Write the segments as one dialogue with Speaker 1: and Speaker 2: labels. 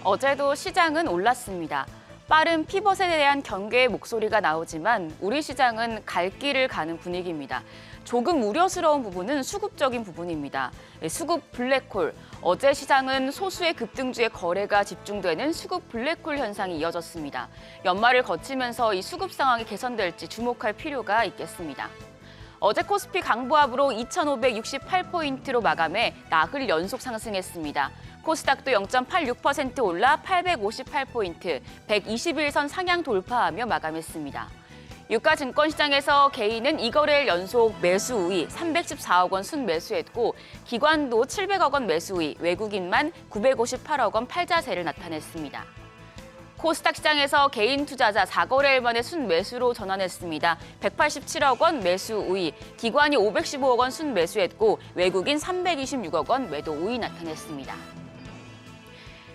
Speaker 1: 어제도 시장은 올랐습니다. 빠른 피벗에 대한 경계의 목소리가 나오지만 우리 시장은 갈 길을 가는 분위기입니다. 조금 우려스러운 부분은 수급적인 부분입니다. 수급 블랙홀. 어제 시장은 소수의 급등주의 거래가 집중되는 수급 블랙홀 현상이 이어졌습니다. 연말을 거치면서 이 수급 상황이 개선될지 주목할 필요가 있겠습니다. 어제 코스피 강보합으로 2,568포인트로 마감해 나흘 연속 상승했습니다. 코스닥도 0.86% 올라 858포인트, 121선 상향 돌파하며 마감했습니다. 유가증권시장에서 개인은 이거래일 연속 매수 우위 314억 원 순매수했고 기관도 700억 원 매수 우위, 외국인만 958억 원 팔자세를 나타냈습니다. 코스닥 시장에서 개인 투자자 4거래일 만에 순매수로 전환했습니다. 187억 원 매수 우위, 기관이 515억 원 순매수했고 외국인 326억 원 매도 우위 나타냈습니다.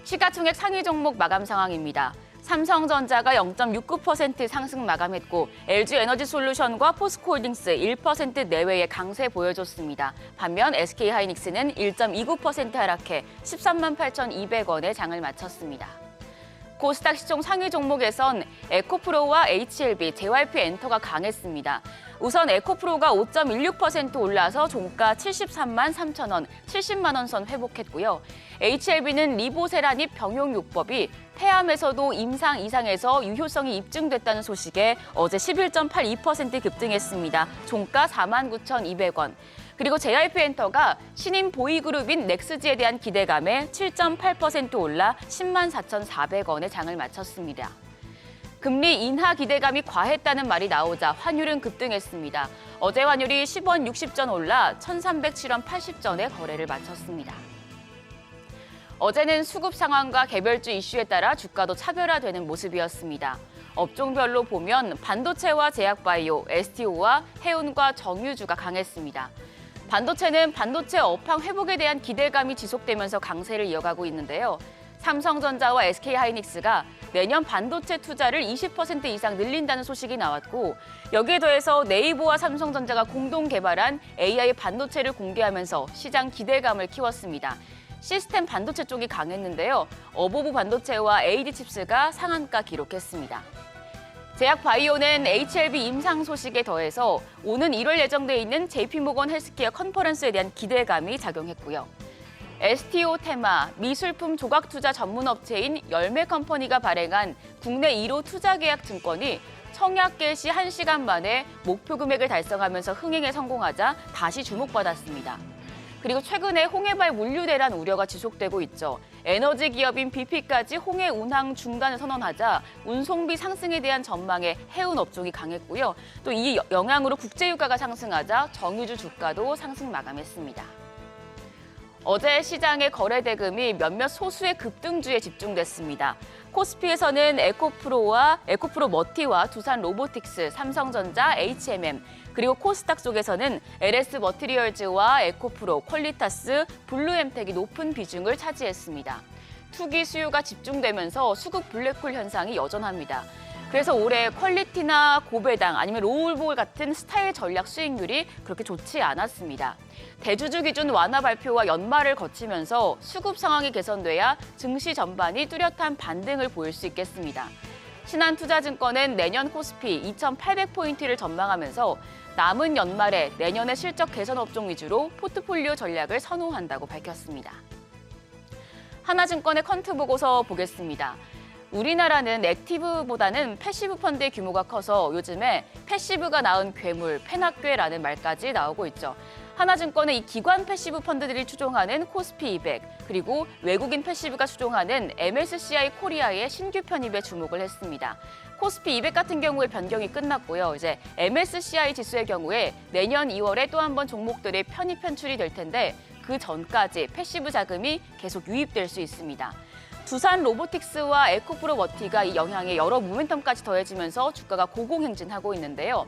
Speaker 1: 시가총액 상위 종목 마감 상황입니다. 삼성전자가 0.69% 상승 마감했고 LG에너지솔루션과 포스코홀딩스 1% 내외의 강세 보여줬습니다. 반면 SK하이닉스는 1.29% 하락해 13만 8,200원에 장을 마쳤습니다. 코스닥 시총 상위 종목에선 에코프로와 HLB, JYP엔터가 강했습니다. 우선 에코프로가 5.16% 올라서 종가 73만 3천 원, 70만 원 선 회복했고요. HLB는 리보세라닙 병용요법이 폐암에서도 임상 이상에서 유효성이 입증됐다는 소식에 어제 11.82% 급등했습니다. 종가 4만 9,200원. 그리고 JYP엔터가 신임 보이그룹인 넥스지에 대한 기대감에 7.8% 올라 10만 4,400원에 장을 마쳤습니다. 금리 인하 기대감이 과했다는 말이 나오자 환율은 급등했습니다. 어제 환율이 10원 60전 올라 1,307원 80전에 거래를 마쳤습니다. 어제는 수급 상황과 개별주 이슈에 따라 주가도 차별화되는 모습이었습니다. 업종별로 보면 반도체와 제약바이오, STO와 해운과 정유주가 강했습니다. 반도체는 반도체 업황 회복에 대한 기대감이 지속되면서 강세를 이어가고 있는데요. 삼성전자와 SK하이닉스가 내년 반도체 투자를 20% 이상 늘린다는 소식이 나왔고 여기에 더해서 네이버와 삼성전자가 공동 개발한 AI 반도체를 공개하면서 시장 기대감을 키웠습니다. 시스템 반도체 쪽이 강했는데요. 어보브 반도체와 AD칩스가 상한가 기록했습니다. 제약바이오는 HLB 임상 소식에 더해서 오는 1월 예정돼 있는 JP모건 헬스케어 컨퍼런스에 대한 기대감이 작용했고요. STO 테마, 미술품 조각 투자 전문 업체인 열매컴퍼니가 발행한 국내 1호 투자계약 증권이 청약 개시 1시간 만에 목표 금액을 달성하면서 흥행에 성공하자 다시 주목받았습니다. 그리고 최근에 홍해발 물류 대란 우려가 지속되고 있죠. 에너지 기업인 BP까지 홍해 운항 중단을 선언하자 운송비 상승에 대한 전망에 해운 업종이 강했고요. 또 이 영향으로 국제유가가 상승하자 정유주 주가도 상승 마감했습니다. 어제 시장의 거래 대금이 몇몇 소수의 급등주에 집중됐습니다. 코스피에서는 에코프로 머티와 두산 로보틱스, 삼성전자, HMM, 그리고 코스닥 쪽에서는 LS 머티리얼즈와 에코프로, 퀄리타스, 블루엠텍이 높은 비중을 차지했습니다. 투기 수요가 집중되면서 수급 블랙홀 현상이 여전합니다. 그래서 올해 퀄리티나 고배당 아니면 로울볼 같은 스타일 전략 수익률이 그렇게 좋지 않았습니다. 대주주 기준 완화 발표와 연말을 거치면서 수급 상황이 개선돼야 증시 전반이 뚜렷한 반등을 보일 수 있겠습니다. 신한투자증권은 내년 코스피 2,800포인트를 전망하면서 남은 연말에 내년의 실적 개선 업종 위주로 포트폴리오 전략을 선호한다고 밝혔습니다. 하나증권의 퀀트 보고서 보겠습니다. 우리나라는 액티브보다는 패시브 펀드의 규모가 커서 요즘에 패시브가 낳은 괴물, 패낙괴라는 말까지 나오고 있죠. 하나증권은 이 기관 패시브 펀드들이 추종하는 코스피 200, 그리고 외국인 패시브가 추종하는 MSCI 코리아의 신규 편입에 주목을 했습니다. 코스피 200 같은 경우에 변경이 끝났고요. 이제 MSCI 지수의 경우에 내년 2월에 또 한 번 종목들의 편입 편출이 될 텐데 그 전까지 패시브 자금이 계속 유입될 수 있습니다. 두산 로보틱스와 에코프로 머티가 이 영향에 여러 모멘텀까지 더해지면서 주가가 고공행진하고 있는데요.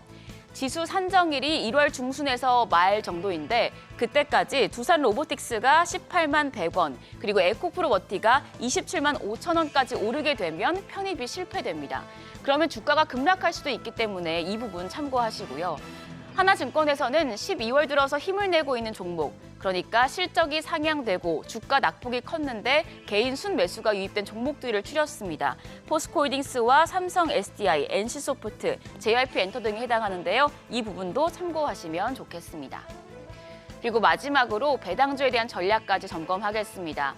Speaker 1: 지수 산정일이 1월 중순에서 말 정도인데 그때까지 두산 로보틱스가 18만 100원, 그리고 에코프로 머티가 27만 5천 원까지 오르게 되면 편입이 실패됩니다. 그러면 주가가 급락할 수도 있기 때문에 이 부분 참고하시고요. 하나증권에서는 12월 들어서 힘을 내고 있는 종목, 그러니까 실적이 상향되고 주가 낙폭이 컸는데 개인 순매수가 유입된 종목들을 추렸습니다. 포스코홀딩스와 삼성 SDI, NC소프트, JYP엔터 등이 해당하는데요. 이 부분도 참고하시면 좋겠습니다. 그리고 마지막으로 배당주에 대한 전략까지 점검하겠습니다.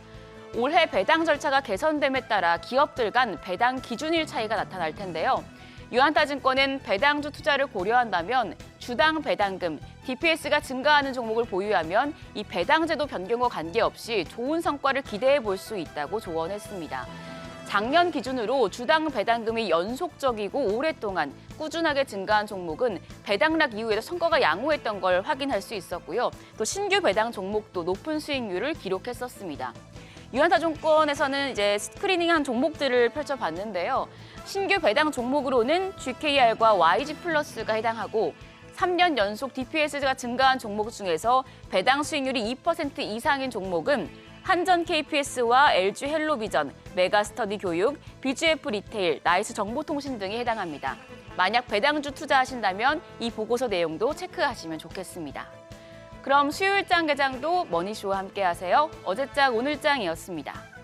Speaker 1: 올해 배당 절차가 개선됨에 따라 기업들 간 배당 기준일 차이가 나타날 텐데요. 유한타증권은 배당주 투자를 고려한다면 주당 배당금, DPS가 증가하는 종목을 보유하면 이 배당제도 변경과 관계없이 좋은 성과를 기대해 볼 수 있다고 조언했습니다. 작년 기준으로 주당 배당금이 연속적이고 오랫동안 꾸준하게 증가한 종목은 배당락 이후에도 성과가 양호했던 걸 확인할 수 있었고요. 또 신규 배당 종목도 높은 수익률을 기록했었습니다. 유한타증권에서는 이제 스크리닝한 종목들을 펼쳐봤는데요. 신규 배당 종목으로는 GKR과 YG플러스가 해당하고 3년 연속 DPS가 증가한 종목 중에서 배당 수익률이 2% 이상인 종목은 한전 KPS와 LG 헬로비전, 메가스터디 교육, BGF 리테일, 나이스 정보통신 등이 해당합니다. 만약 배당주 투자하신다면 이 보고서 내용도 체크하시면 좋겠습니다. 그럼 수요일장 개장도 머니쇼와 함께하세요. 어제장 오늘장이었습니다.